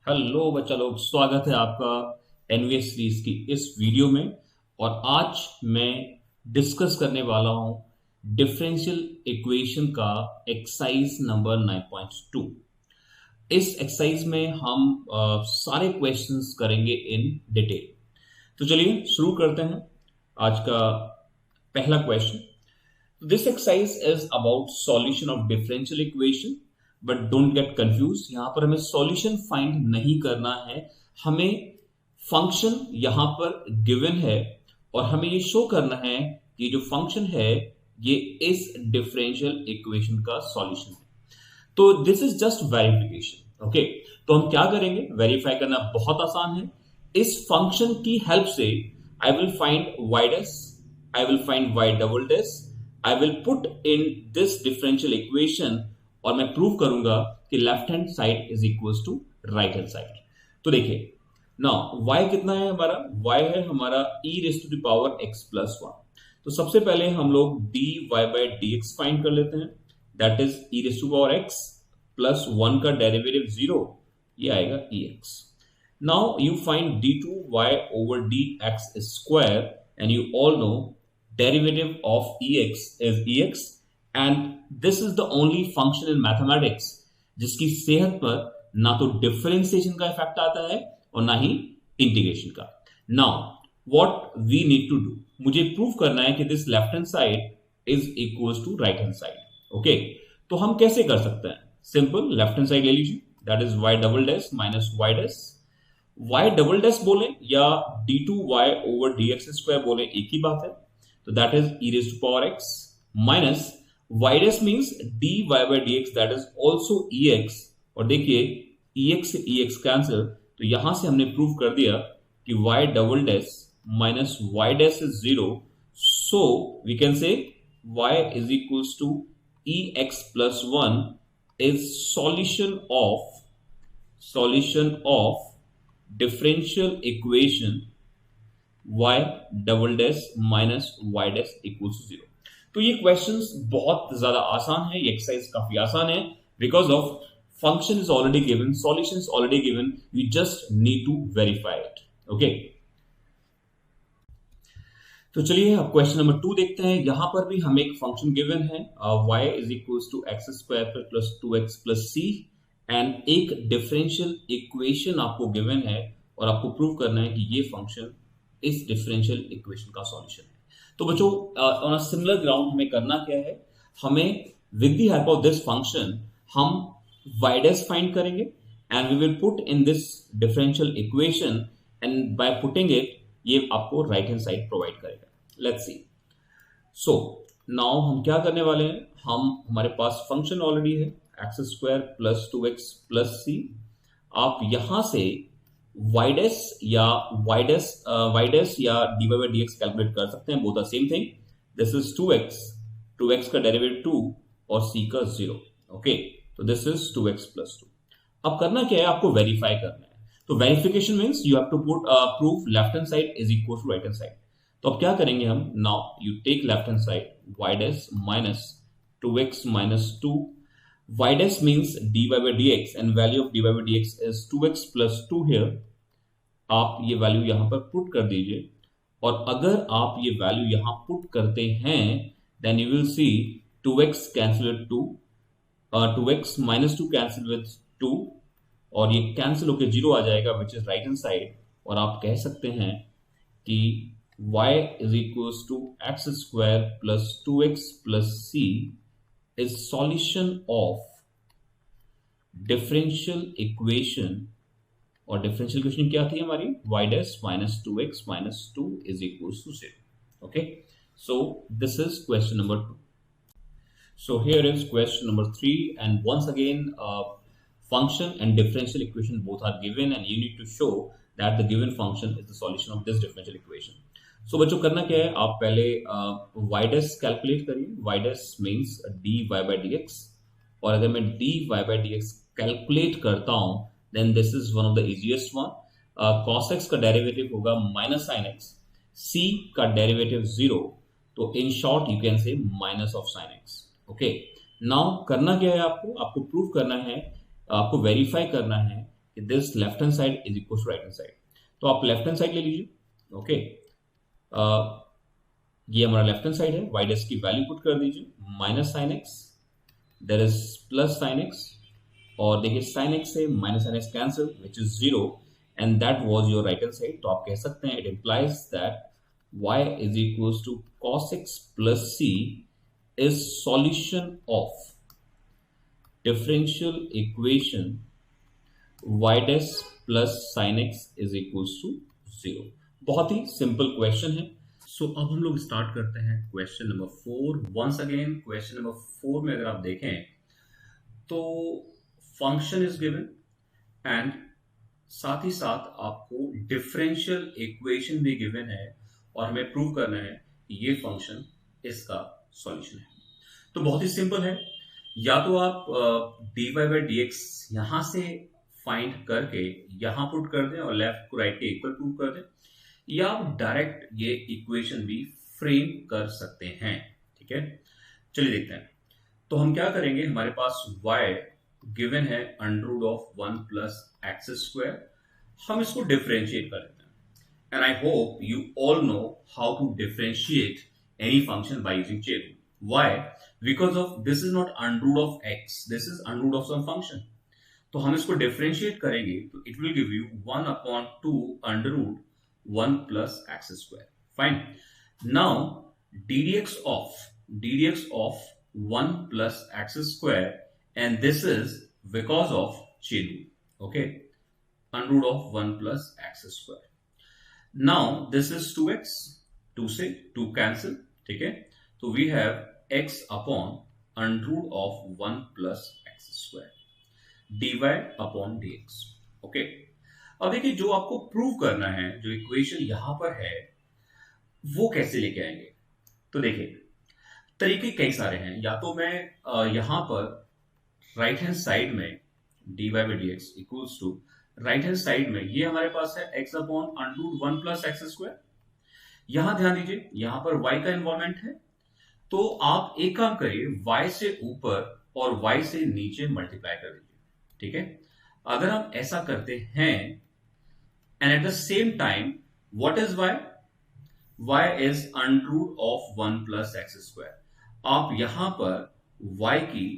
Hello बच्चा लोग, स्वागत है आपका एनवीएस सीरीज की इस वीडियो में। और आज मैं डिस्कस करने वाला हूं डिफरेंशियल इक्वेशन का एक्सरसाइज नंबर 9.2। इस एक्सरसाइज में हम सारे क्वेश्चंस करेंगे इन डिटेल। तो चलिए शुरू करते हैं आज का पहला question. This exercise is about solution of differential equation, but don't get confuse. यहां पर हमें सॉल्यूशन फाइंड नहीं करना है, हमें फंक्शन यहां पर गिवन है और हमें ये शो करना है कि जो फंक्शन है ये इस डिफरेंशियल इक्वेशन का सॉल्यूशन है। तो दिस इज जस्ट वेरिफिकेशन। ओके, तो हम क्या करेंगे, वेरीफाई करना बहुत आसान है। इस फंक्शन की हेल्प से I will find Y dash, I will find Y double dash, I will put in this differential equation और मैं प्रूव करूंगा कि left hand side is equal to right hand side. तो देखिए नाउ y कितना है हमारा, y है हमारा e raise to the power x plus 1। तो सबसे पहले हम लोग dy बाय dx फाइंड कर लेते हैं, that is e raise to power x plus 1 का डेरिवेटिव 0, ये आएगा ex। Now you find d2y over dx square and you all know derivative of ex is ex and this is the only function in mathematics जिसकी सेहत पर ना तो differentiation का effect आता है और ना ही इंटीग्रेशन का। Now what we need to do, मुझे प्रूव करना है कि this left hand side is equal to right hand side. Okay, तो हम कैसे कर सकते हैं, सिंपल, लेफ्ट हैंड साइड ले लीजिए, that is y double dash minus y dash. y double dash बोले या d2y ओवर dx स्क्वायर बोले एक ही बात है। तो that is e raised to power x minus y dash means dy by dx, that is also ex। और देखिए ex से ex कैंसिल, तो यहां से हमने प्रूव कर दिया कि y double dash minus y dash is 0, so we can say y is equals to ex plus 1 is solution of differential equation y double dash minus y dash equals to 0। तो ये questions बहुत ज्यादा आसान है, ये exercise काफी आसान है, because of function is already given, solution is already given, we just need to verify it. Okay, तो चलिए अब क्वेश्चन नंबर 2 देखते हैं। यहां पर भी हमें एक फंक्शन गिवन है, y is equals to x square plus 2x plus c, and एक डिफरेंशियल इक्वेशन आपको गिवन है और आपको प्रूव करना है कि ये फंक्शन इस डिफरेंशियल इक्वेशन का सॉल्यूशन है। तो बच्चों ऑन अ सिमिलर ग्राउंड हमें करना क्या है, हमें with the help of this function हम y डैश फाइंड करेंगे and we will put in this differential equation and by putting it ये आपको राइट हैंड साइड प्रोवाइड करेगा। Let's see. सो नाउ हम क्या करने वाले हैं, हमारे पास फंक्शन ऑलरेडी है x square plus 2x plus C. आप यहां से y डैश या y डैश या dy by dx कैलकुलेट कर सकते हैं, both are same thing. This is 2x का डेरिवेटिव 2 और c का 0। ओके, तो दिस इज 2x प्लस 2। अब करना क्या है, आपको वेरीफाई करना है। तो verification means you have to put proof left hand side is equal to right hand side. तो अब क्या करेंगे हम, now you take left hand side y dash minus 2x minus 2, y dash means dy by dx and value of dy by dx is 2x plus 2 here। आप ये value यहां पर put कर दीजिए और अगर आप ये वैल्यू यहां पुट करते हैं then you will see 2x cancel with 2, 2x minus 2 cancel with 2 और ये कैंसिल होकर 0 आ जाएगा which is right hand side. और आप कह सकते हैं कि y is equals to x square plus 2x plus c is solution of differential equation, और differential equation क्या थी हमारी, y dash minus 2x minus 2 is equals to 0. Okay, so this is question number 2. So here is question number 3, and once again function and differential equation both are given and you need to show that the given function is the solution of this differential equation. सो बच्चों करना क्या है, आप पहले y dash calculate करिए, y dash means dy by dx, और अगर मैं dy by dx कैलकुलेट करता हूं then this is one of the easiest one. cos x का डेरिवेटिव होगा माइनस sin x, c का डेरिवेटिव 0, तो in short you can say minus of sin x। Okay, now करना क्या है, आपको प्रूव करना है, आपको वेरीफाई करना है this left hand side is equal to right hand side. तो आप लेफ्ट हैंड साइड ले लीजिए। ओके, ये हमारा लेफ्ट हैंड साइड है, वाई डैश की वैल्यू पुट कर दीजिए, minus sine x, there is plus sine x, और देखिए साइन एक्स से minus sine x cancel which is zero, and that was your right hand side. तो आप कह सकते हैं it implies that y is equals to cos x plus c is solution of differential equation y dash plus sin x is equals to 0। बहुत ही simple question है। सो अब हम लोग स्टार्ट करते हैं question number 4। Once again question number 4 में अगर आप देखें तो फंक्शन इज गिवन एंड साथ ही साथ आपको डिफरेंशियल इक्वेशन भी गिवन है और हमें प्रूव करना है कि ये फंक्शन इसका सॉल्यूशन है। तो बहुत ही सिंपल है, या तो आप dy बाई डी एक्स यहां से फाइंड करके यहां पुट कर दें और लेफ्ट को राइट के इक्वल प्रूव कर दें, या आप डायरेक्ट ये इक्वेशन भी फ्रेम कर सकते हैं। ठीक है, चलिए देखते हैं। तो हम क्या करेंगे, हमारे पास y गिवन है under root of 1 plus x square. हम इसको डिफरेंशिएट कर लेते हैं। And I hope you all know how to differentiate any function by using chain rule. Why? Because of this is not under root of x, this is under root of some function. तो हम इसको differentiate करेंगे तो it will give you 1 upon 2 under root 1 plus x square. Fine. Now ddx of 1 plus x square, and this is because of chain rule. Okay, under root of 1 plus x square. Now this is 2x, 2 से 2 cancel, ठीक है, तो we have x upon under root of 1 plus x square dy upon dx। Okay, अब देखिए जो आपको prove करना है, जो इक्वेशन यहां पर है वो कैसे लेके आएंगे। तो देखिए तरीके कई सारे हैं, या तो मैं यहां पर राइट हैंड साइड में dy by d x equals to right hand side में ये हमारे पास है x upon under root 1 plus x square. यहां ध्यान दीजिए, यहां पर y का इन्वॉल्वमेंट है, तो आप एक काम करिए, y से ऊपर और y से नीचे मल्टीप्लाई कर दीजिए। ठीक है, अगर हम ऐसा करते हैं and at the same time what is y is under root of 1 plus x square. आप यहां पर y की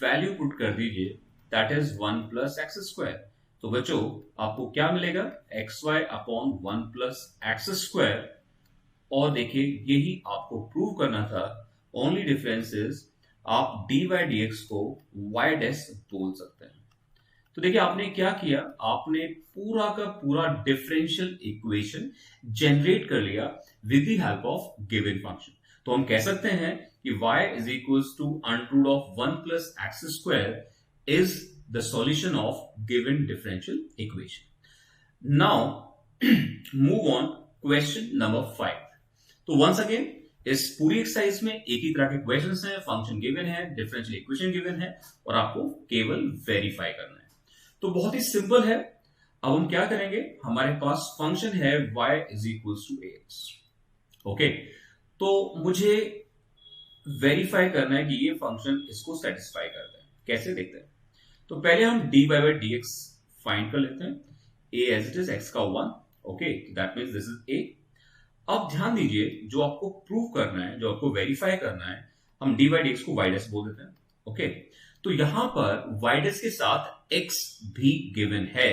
वैल्यू पुट कर दीजिए, that is 1 plus x square. तो बच्चों आपको क्या मिलेगा, xy upon 1 plus x square. और देखिए यही आपको प्रूव करना था, ओनली डिफरेंस इज आप dy बाई डी एक्स को y डैश बोल सकते हैं। तो देखिए आपने क्या किया, आपने पूरा का पूरा डिफरेंशियल इक्वेशन जनरेट कर लिया with the help of given function. तो हम कह सकते हैं कि y is equals to under root of 1 plus x square is the solution of given differential equation. Now move on question number 5। तो once again इस पूरी एक्सरसाइज में एक ही तरह के क्वेश्चंस हैं, फंक्शन गिवन है, डिफरेंशियल इक्वेशन गिवन है और आपको केवल वेरीफाई करना है। तो बहुत ही सिंपल है। अब हम क्या करेंगे, हमारे पास फंक्शन है y is equals to ax। Okay, तो मुझे वेरीफाई करना है कि ये फंक्शन इसको सेटिस्फाई करता है। कैसे देखते हैं, तो पहले हम dy by d x find कर लेते हैं। a as it is x का 1, okay, that means this is a। अब ध्यान दीजिए जो आपको प्रूव करना है, जो आपको वेरीफाई करना है, हम dy बाई डी एक्स को y डैश बोल देते हैं। ओके, तो यहां पर y डैश के साथ x भी गिवन है,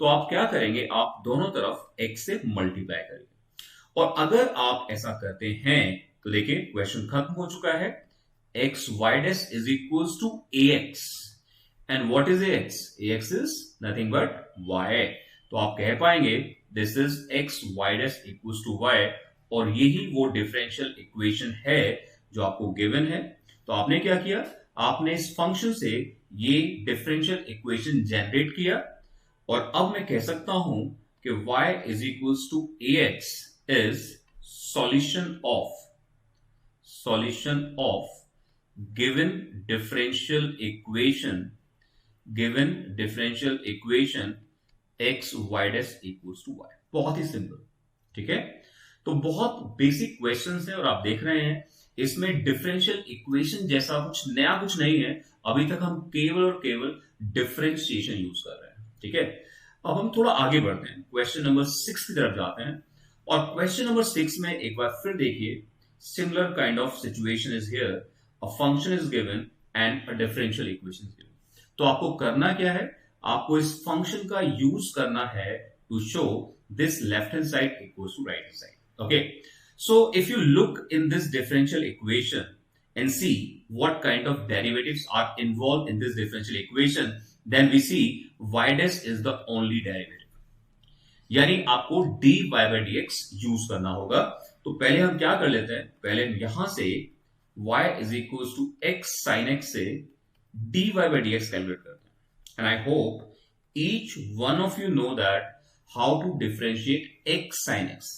तो आप क्या करेंगे, आप दोनों तरफ x से मल्टीप्लाई करेंगे। और अगर आप ऐसा करते हैं तो देखिए क्वेश्चन खत्म हो चुका है। x y dash is equals to ax। And what is ax? ax is nothing but y। तो आप कह पाएंगे this is x y dash equals to y, और यही वो डिफरेंशियल इक्वेशन है जो आपको गिवन है। तो आपने क्या किया, आपने इस फंक्शन से ये डिफरेंशियल इक्वेशन जनरेट किया, और अब मैं कह सकता हूं कि y is equals to ax is solution of given differential equation x y dash equals to y। बहुत ही सिंपल, ठीक है। तो बहुत बेसिक क्वेश्चंस हैं और आप देख रहे हैं इसमें डिफरेंशियल इक्वेशन जैसा कुछ नया कुछ नहीं है। अभी तक हम केवल और केवल डिफरेंशिएशन यूज कर रहे हैं। ठीक है, अब हम थोड़ा आगे बढ़ते हैं, क्वेश्चन नंबर 6 की तरफ जाते हैं। और क्वेश्चन नंबर 6 में एक बार फिर देखिए, similar kind of situation is here, a function is given and a differential equation is given. तो आपको करना क्या है, आपको इस फंक्शन का यूज करना है to show this left hand side equals to right hand side. Okay, so if you look in this differential equation and see what kind of derivatives are involved in this differential equation, then we see y dash is the only derivative, यानी आपको dy by dx use करना होगा। तो पहले हम क्या कर लेते हैं, पहले हम यहां से y is equals to x sin x से dy by dx कैलकुलेट करते हैं। and I hope each one of you know that how to differentiate x sin x।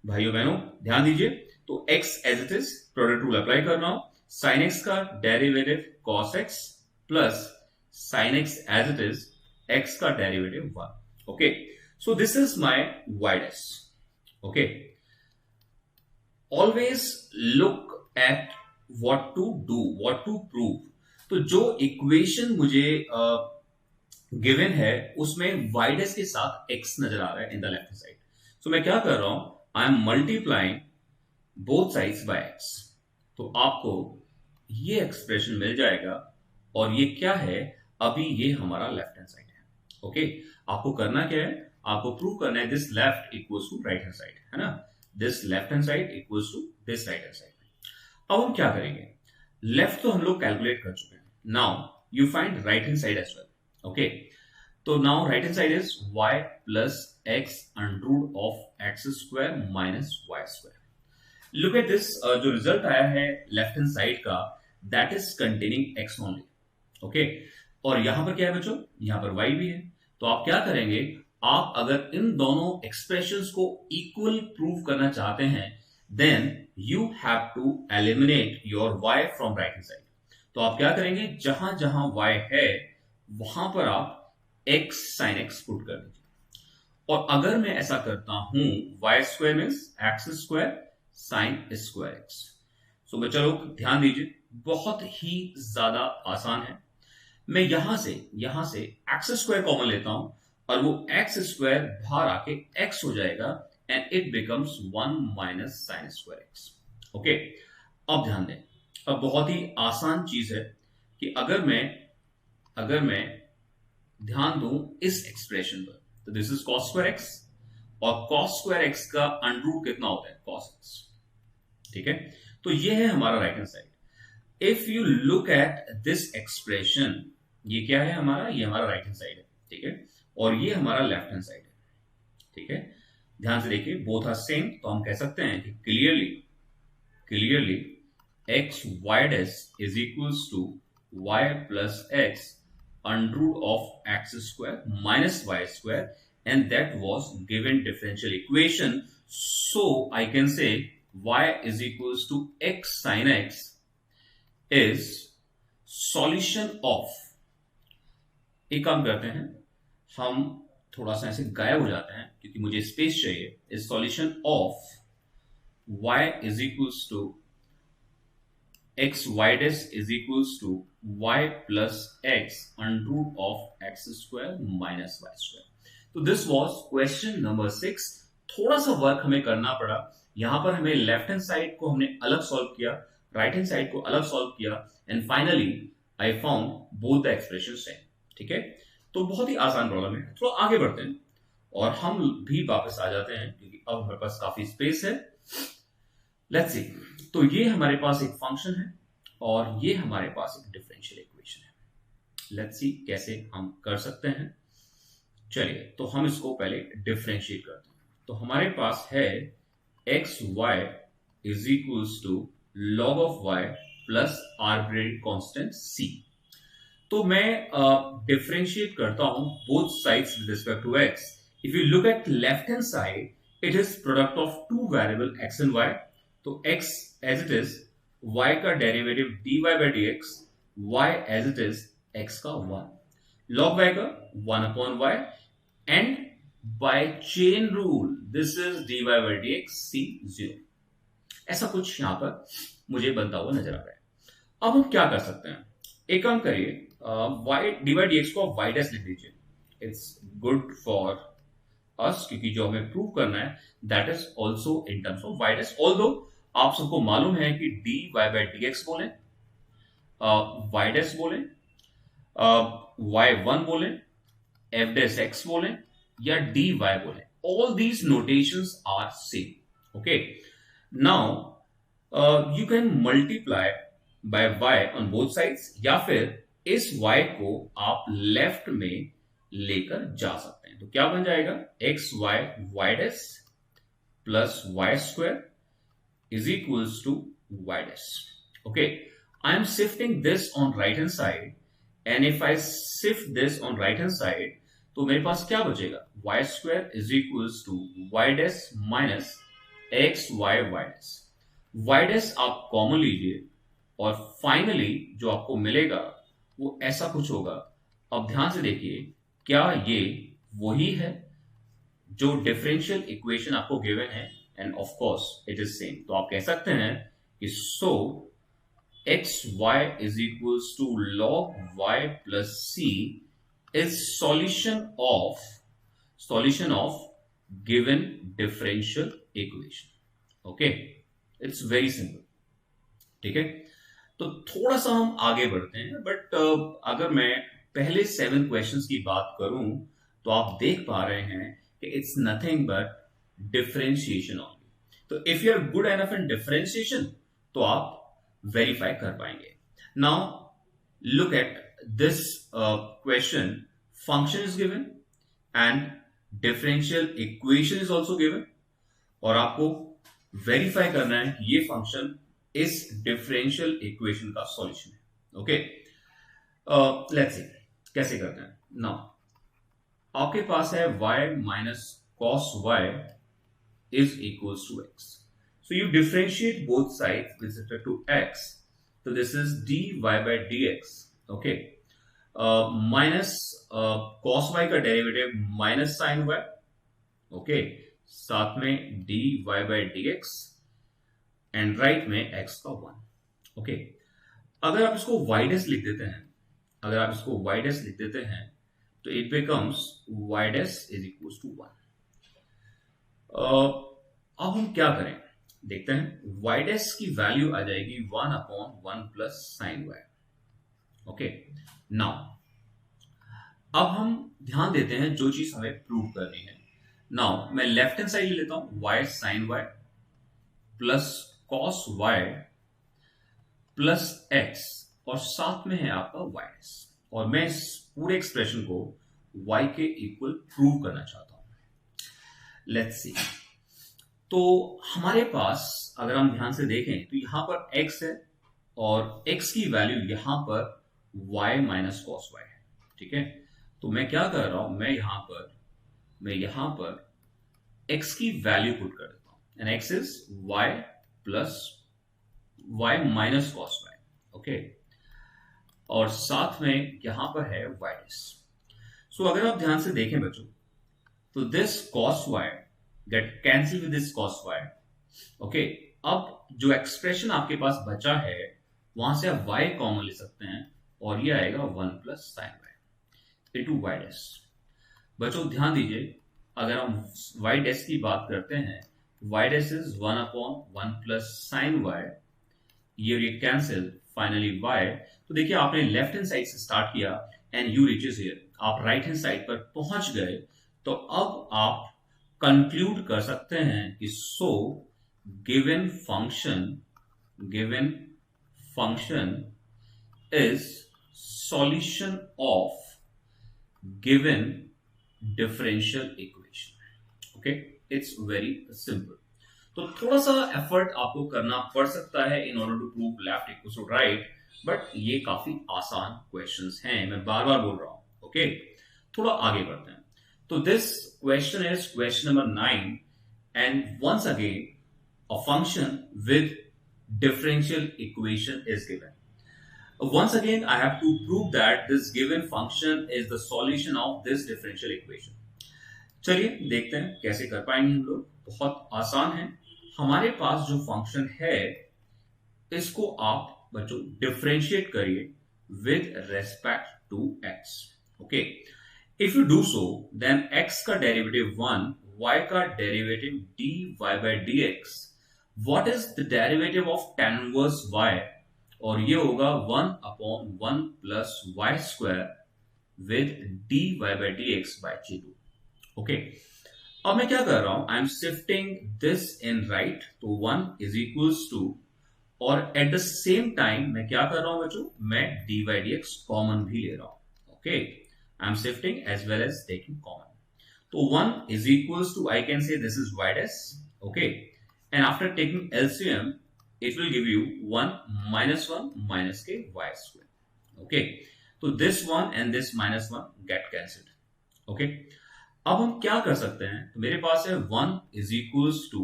भाइयों बहनों ध्यान दीजिए, तो x as it is product rule apply कर रहा हूं, sin x का derivative cos x plus sin x as it is x का derivative 1। Okay, so this is my y dash। Okay, always look at what to do, what to prove. तो जो equation मुझे given है उसमें y dash के साथ x नजर आ रहा है इन द लेफ्ट साइड। सो मैं क्या कर रहा हूं, I M multiplying both sides by x। तो आपको ये एक्सप्रेशन मिल जाएगा, और ये क्या है, अभी ये हमारा लेफ्ट हैंड साइड है। ओके, आपको करना क्या है, आपको प्रूव करना है this left equals to right hand side, है ना, this left hand side equals to this right hand side. अब हम क्या करेंगे, लेफ्ट तो हम लोग कैलकुलेट कर चुके हैं, now you find right hand side as well. Okay, तो now right hand side is y plus x under root of x square minus y square. Look at this, जो रिजल्ट आया है लेफ्ट हैंड साइड का, that is containing x only. Okay, और यहां पर क्या है बच्चों, यहां पर y भी है। तो आप क्या करेंगे, आप अगर इन दोनों एक्सप्रेशंस को इक्वल प्रूव करना चाहते हैं, then you have to eliminate your y from right hand side. तो आप क्या करेंगे, जहां जहां y है वहां पर आप x sin x पुट कर दीजिए। और अगर मैं ऐसा करता हूं, y square means x square sine square x. So बच्चा लोग ध्यान दीजिए, बहुत ही ज्यादा आसान है। मैं यहां से एक्स स्क्वायर कॉमन लेता हूं, और वो एक्स स्क्वायर बाहर आके एक्स हो जाएगा, and it becomes 1 minus sign square x. Okay, अब ध्यान दें, अब बहुत ही आसान चीज है कि अगर मैं ध्यान दूं इस एक्सप्रेशन पर, तो दिस इज कॉस स्क्वायर एक्स, और cos स्क्वायर एक्स का अंडर रूट कितना होता है, cos x। ठीक है, तो ये है हमारा right hand side. If you look at this expression, ये क्या है हमारा, ये हमारा राइट हैंड साइड है। ठीक है, और ये हमारा लेफ्ट हैंड साइड है। ठीक है, ध्यान से देखिए, बोथ आर सेम। तो हम कह सकते हैं कि clearly x y dash is equals to y plus x under root of x square minus y square, and that was given differential equation. So I can say y is equals to x sin x is solution of, एक काम करते हैं, हम थोड़ा सा ऐसे गायब हो जाते हैं क्योंकि मुझे स्पेस चाहिए, is solution of y is equals to x y dash is equals to y plus x under root of x square minus y square। तो दिस वॉज क्वेश्चन नंबर 6। थोड़ा सा वर्क हमें करना पड़ा, यहां पर हमें लेफ्ट हैंड साइड को हमने अलग सॉल्व किया, राइट हैंड साइड को अलग सॉल्व किया, and finally I found both the expression same. ठीक है, तो बहुत ही आसान प्रॉब्लम है। थोड़ा आगे बढ़ते हैं और हम भी वापस आ जाते हैं क्योंकि अब हमारे पास काफी स्पेस है। लेट्स सी, तो ये हमारे पास एक फंक्शन है और ये हमारे पास एक डिफरेंशियल इक्वेशन है। लेट्स सी कैसे हम कर सकते हैं। चलिए, तो हम इसको पहले डिफरेंशिएट करते हैं। तो हमारे पास है x y is equals to log of y plus arbitrary constant C. तो मैं डिफरेंशिएट करता हूं both sides with respect to x. If you look at left hand side, it is product of two variable x and y. तो x as it is, y का derivative dy by dx, y as it is, x का 1, log y का 1 upon y, and by chain rule this is dy by dx c 0। ऐसा कुछ यहां पर मुझे बनता हुआ नजर आ रहा है। अब हम क्या कर सकते हैं, एक काम करिए, y dy dx को y डैश लिख दीजिए, इट्स गुड फॉर अस, क्योंकि जो हमें प्रूव करना है that is also in terms of y dash. Although आप सबको मालूम है कि d y by d x बोले, वाई डैश बोले, वाई वन बोले, एफ डैश एक्स बोले या डी वाई बोले, all these notations are same. Okay, now you can multiply by y on both sides, या फिर इस y को आप लेफ्ट में लेकर जा सकते हैं। तो क्या बन जाएगा, x y y dash plus y square is equals to y dash. Okay, I am shifting this on right hand side, and if I shift this on right hand side तो मेरे पास क्या बचेगा, y square is equals to y dash minus x y y dash. Y dash आप common लीजिए और finally जो आपको मिलेगा वो ऐसा कुछ होगा। अब ध्यान से देखिए, क्या ये वही है जो डिफरेंशियल इक्वेशन आपको गिवन है, and of course it is same. तो आप कह सकते हैं कि so x y is equals to log y plus C is solution of given differential equation. Okay, it's very simple. ठीक है, तो थोड़ा सा हम आगे बढ़ते हैं, बट अगर मैं पहले 7 क्वेश्चंस की बात करूं तो आप देख पा रहे हैं कि it's nothing but differentiation only. तो if you are good enough in differentiation तो आप वेरीफाई कर पाएंगे। Now look at this question, function is given and differential equation is also given, और आपको वेरीफाई करना है कि ये फंक्शन इस डिफरेंशियल इक्वेशन का सॉल्यूशन है। ओके, लेट्स सी कैसे करते हैं। नाउ आपके पास है y minus cos y is equals to x, so you differentiate both sides with respect to x, तो दिस इज dy बाय dx। ओके, माइनस कॉस y का derivative minus sine y, okay, साथ में dy बाय dx एंड राइट में x का 1। ओके, अगर आप इसको y डैश लिख देते हैं, अगर आप इसको y डैश लिख देते हैं तो it becomes y dash is equals to 1। अब हम क्या करें, देखते हैं। y डैश की वैल्यू आ जाएगी 1 upon 1 plus sine y। Okay, now अब हम ध्यान देते हैं जो चीज हमें प्रूव करनी है। नाउ मैं लेफ्ट हैंड साइड ले लेता हूं, y sine y plus cos y plus x, और साथ में है आपका y डैश, और मैं इस पूरे एक्सप्रेशन को y के इक्वल प्रूव करना चाहता हूं। लेट्स सी, तो हमारे पास अगर हम ध्यान से देखें तो यहां पर x है और x की वैल्यू यहां पर y माइनस कॉस y है। ठीक है, तो मैं क्या कर रहा हूं, मैं यहां पर x की वैल्यू पुट कर देता हूं, and x is y plus y minus cos y। Okay, और साथ में यहां पर है y डैश। सो अगर आप ध्यान से देखें बच्चों, तो this cos y get cancel with this cos y। Okay, अब जो एक्सप्रेशन आपके पास बचा है वहां से आप y कॉमन ले सकते हैं, और ये आएगा 1 plus sine y into y dash. बच्चों ध्यान दीजिए, अगर हम y डैश की बात करते हैं, y dash is 1 upon 1 plus sine y, ये कैंसिल, फाइनली y। तो देखिए आपने लेफ्ट हैंड साइड से स्टार्ट किया एंड यू रीचेस हियर, आप राइट हैंड साइड पर पहुंच गए, तो अब आप कंक्लूड कर सकते हैं कि so given function is solution of given differential equation. Okay, it's very simple. तो थोड़ा सा एफर्ट आपको करना पड़ सकता है in order to prove left equals to right, but ये काफी आसान क्वेश्चंस हैं, मैं बार बार बोल रहा हूं। ओके, थोड़ा आगे बढ़ते हैं। तो this question is question number 9, and once again a function with differential equation is given. Once again, I have to prove that this given function is the solution of this differential equation. चलिए देखते हैं कैसे कर पाएंगे हम लोग। बहुत आसान है। हमारे पास जो फंक्शन है इसको आप बच्चों डिफरेंशिएट करिए with respect to x। Okay, if you do so then x का डेरिवेटिव 1, y का derivative dy by dx, what is the derivative of tan inverse y, और ये होगा 1/1 plus y square with dy by dx by g2। Okay, अब मैं क्या कर रहा हूं, I am shifting this in right, तो 1 इज इक्वल्स टू, और एट द सेम टाइम मैं क्या कर रहा हूं बच्चों, मैं dy by dx कॉमन भी ले रहा हूं। Okay, I am shifting as well as taking common, तो 1 is equals to, I can say this is y dash, okay, and after taking LCM it will give you 1 minus k y square, okay, so this one and this minus 1 get cancelled, okay। अब हम क्या कर सकते हैं, तो मेरे पास है 1 is equals to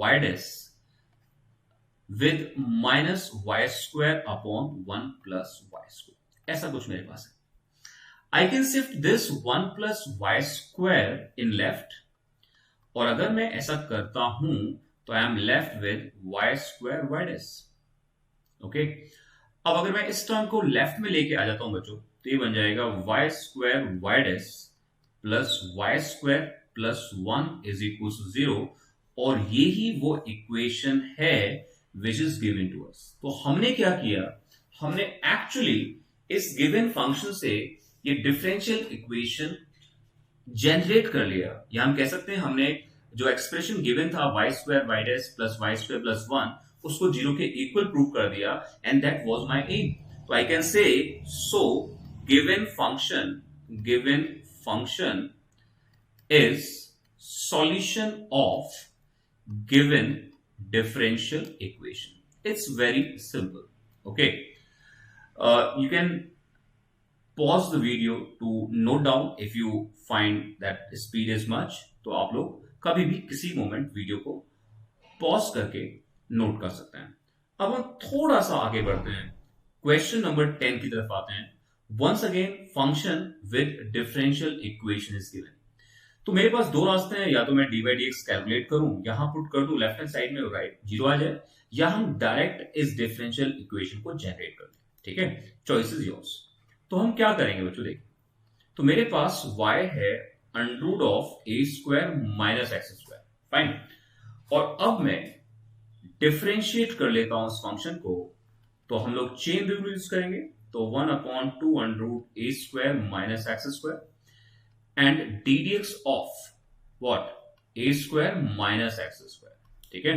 y dash with minus y square upon 1 plus y square, ऐसा कुछ मेरे पास है। I can shift this 1 plus y square in left, और अगर मैं ऐसा करता हूं तो I am left with y square y dash, okay. अब अगर मैं इस टर्म को लेफ्ट में लेके आ जाता हूं बच्चों, तो ये बन जाएगा y square y dash plus y square plus 1 is equal to 0, और ये ही वो इक्वेशन है which is given to us. तो हमने क्या किया, हमने एक्चुअली इस गिवन फंक्शन से ये डिफरेंशियल इक्वेशन जनरेट कर लिया, या हम कह सकते हैं हमने जो एक्सप्रेशन गिवन था y square y dash plus y square plus 1, उसको 0 के इक्वल प्रूव कर दिया, and that was my aim. तो I can say so given function is solution of given differential equation. It's very simple, okay. You can pause the video to note down if you find that speed is much, तो आप लोग कभी भी किसी moment video को pause करके note कर सकते हैं। अब हम थोड़ा सा आगे बढ़ते हैं, क्वेश्चन नंबर 10 की तरफ आते हैं। Once again function with differential equation is given. तो मेरे पास दो रास्ते हैं, या तो मैं d by d x calculate करूं, यहां पुट कर दूं लेफ्ट हैंड साइड में, राइट 0 आ जाए, या हम डायरेक्ट इस डिफरेंशियल इक्वेशन को जनरेट कर दें, ठीक है, चॉइस इज योर्स। तो हम क्या करेंगे बच्चों, देखिए, तो मेरे पास y है under of A square minus x square, fine, और अब मैं डिफरेंशिएट कर लेता हूं इस फंक्शन को, तो हम लोग चेन रूल यूज करेंगे, तो 1/2 under A square minus x square and D D x of what A square minus x square, ठीक है।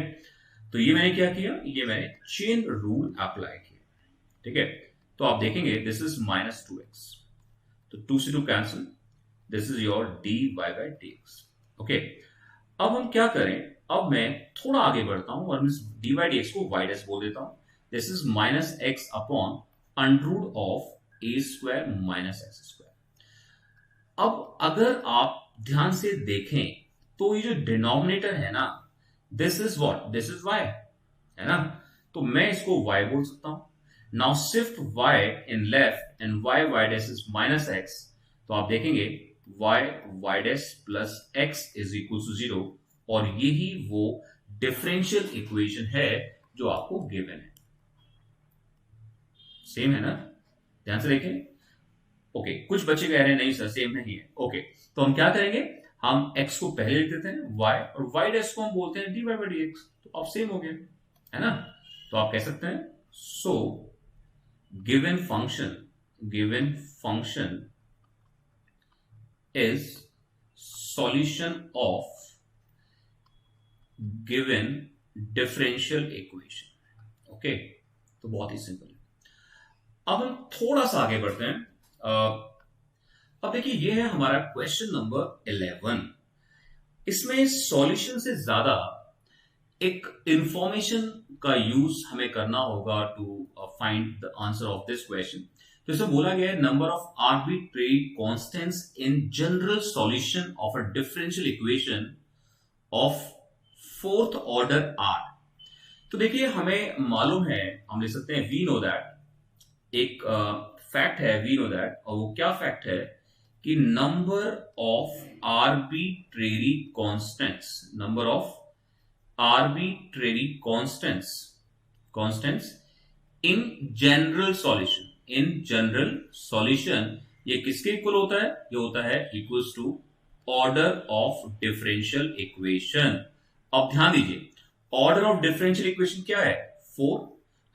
तो ये मैंने क्या किया, ये मैंने चेन रूल अप्लाई किया, ठीक है। तो आप देखेंगे दिस इज माइनस 2x, तो 2 से 2 cancel, this is your dy by dx, okay. अब हम क्या करें, अब मैं थोड़ा आगे बढ़ता हूं और इस dy dx को y डैश बोल देता हूं, this is minus x upon under of A square minus x square. अब अगर आप ध्यान से देखें तो ये जो डिनोमिनेटर है ना, this is what, this is y, है ना, तो मैं इसको y बोल सकता हूं। Now shift y in left and y dash is minus x, तो आप देखेंगे y dash plus x is equal to 0, और यही वो डिफरेंशियल इक्वेशन है जो आपको गिवन है। सेम है ना, ध्यान से देखें, ओके। कुछ बच्चे कह रहे हैं नहीं सर सेम नहीं है, ओके, तो हम क्या करेंगे, हम x को पहले लिख देते हैं y, और y dash को हम बोलते हैं dy by dx, तो अब सेम हो गया, है ना। तो आप कह सकते हैं सो given function is solution of given differential equation, okay. तो बहुत ही सिंपल है। अब हम थोड़ा सा आगे बढ़ते हैं। अब देखिए ये है हमारा क्वेश्चन नंबर 11। इसमें सॉल्यूशन से ज्यादा एक इंफॉर्मेशन का यूज हमें करना होगा to find the answer of this question. तो इसमें बोला गया है number of arbitrary constants in general solution of a differential equation of fourth order are. तो देखिए हमें मालूम है, हम ले सकते हैं वी नो दैट, एक फैक्ट है वी नो दैट, और वो क्या फैक्ट है कि number of arbitrary constants, number of arbitrary constants in general solution ये किसके इक्वल होता है? ये होता है equals to order of differential equation. अब ध्यान दीजिए, ऑर्डर ऑफ डिफरेंशियल इक्वेशन क्या है? 4।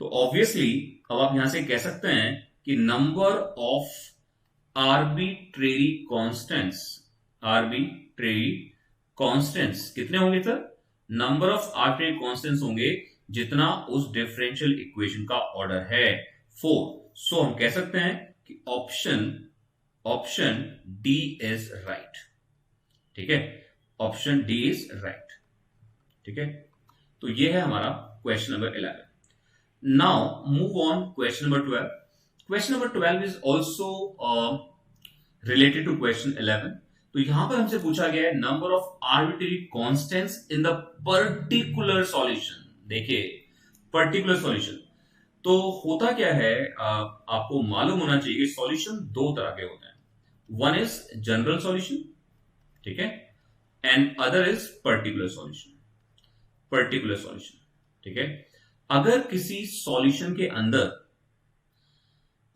तो ऑब्वियसली अब आप यहां से कह सकते हैं कि नंबर ऑफ आर्बिट्रेरी कांस्टेंट्स कितने होंगे sir? Number of arbitrary constants होंगे जितना उस डिफरेंशियल इक्वेशन का ऑर्डर है 4। सो हम कह सकते हैं कि ऑप्शन डी इज राइट। ठीक है, ऑप्शन डी इज राइट। ठीक है, तो ये है हमारा question number 11। Now move on question number 12। Question number 12 is also related to question 11। तो यहां पर हमसे पूछा गया है number of arbitrary constants in the particular solution. देखिए, पर्टिकुलर सॉल्यूशन तो होता क्या है, आपको मालूम होना चाहिए कि सॉल्यूशन दो तरह के होते हैं। वन इज जनरल सॉल्यूशन, ठीक है, and other is particular solution. ठीक है, अगर किसी सॉल्यूशन के अंदर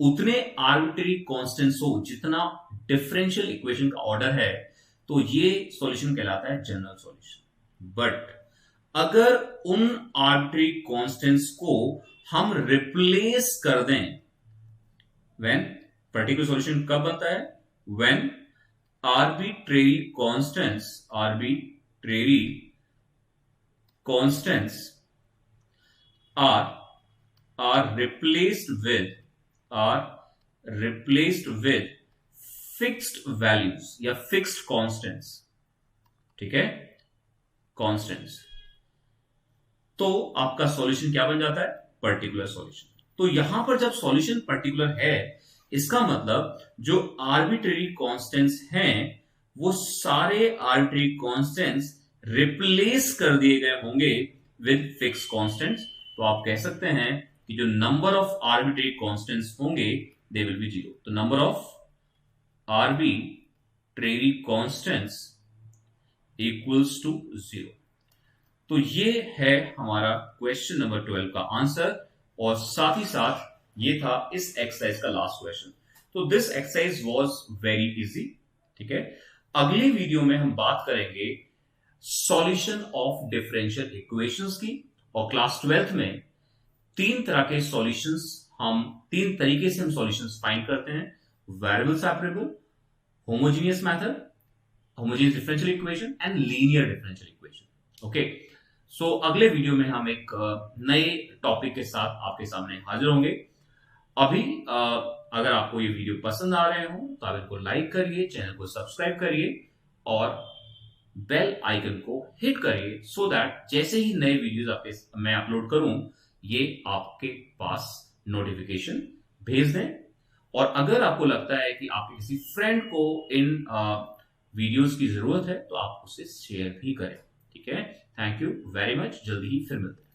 उतने आर्बिट्रेरी कांस्टेंट्स हो जितना डिफरेंशियल इक्वेशन का ऑर्डर है, तो ये सॉल्यूशन कहलाता है जनरल सॉल्यूशन। बट अगर उन आर्बिट्रेरी कांस्टेंट्स को हम रिप्लेस कर दें, व्हेन पर्टिकुलर सॉल्यूशन कब बनता है? When arbitrary constants are replaced with fixed values या fixed constants। ठीक है, कांस्टेंट्स, तो आपका सॉल्यूशन क्या बन जाता है? Particular solution. तो यहां पर जब सॉल्यूशन पर्टिकुलर है, इसका मतलब जो आर्बिट्रेरी कांस्टेंट्स हैं वो सारे आर्बिट्रेरी कांस्टेंट्स रिप्लेस कर दिए गए होंगे विद फिक्स कांस्टेंट्स। तो आप कह सकते हैं कि जो नंबर ऑफ आर्बिट्रेरी कांस्टेंट्स होंगे दे विल बी 0। तो number of arbitrary constants equals to 0। तो ये है हमारा क्वेश्चन नंबर 12 का आंसर, और साथ ही साथ ये था इस एक्सरसाइज का लास्ट क्वेश्चन। तो this exercise was very easy. ठीक है, अगली वीडियो में हम बात करेंगे सॉल्यूशन ऑफ डिफरेंशियल इक्वेशंस की, और क्लास 12th में तीन तरीके से हम सॉल्यूशंस फाइंड करते हैं: variable separable, homogeneous method, homogeneous differential equation and linear differential equation. Okay, so अगले वीडियो में हम एक नए टॉपिक के साथ आपके सामने हाजिर होंगे। अभी अगर आपको ये वीडियो पसंद आ रहे हो तो आप इनको लाइक करिए, चैनल को सब्सक्राइब करिए और बेल आइकन को हिट करिए, सो दैट जैसे ही नए वीडियोस मैं अपलोड करूं ये आपके पास नोटिफिकेशन भेज दें। और अगर आपको लगता है कि आपके किसी फ्रेंड को इन वीडियोस की जरूरत है तो आप उसे शेयर भी करें। ठीक है, थैंक यू वेरी मच, जल्दी ही फिर मिलते हैं।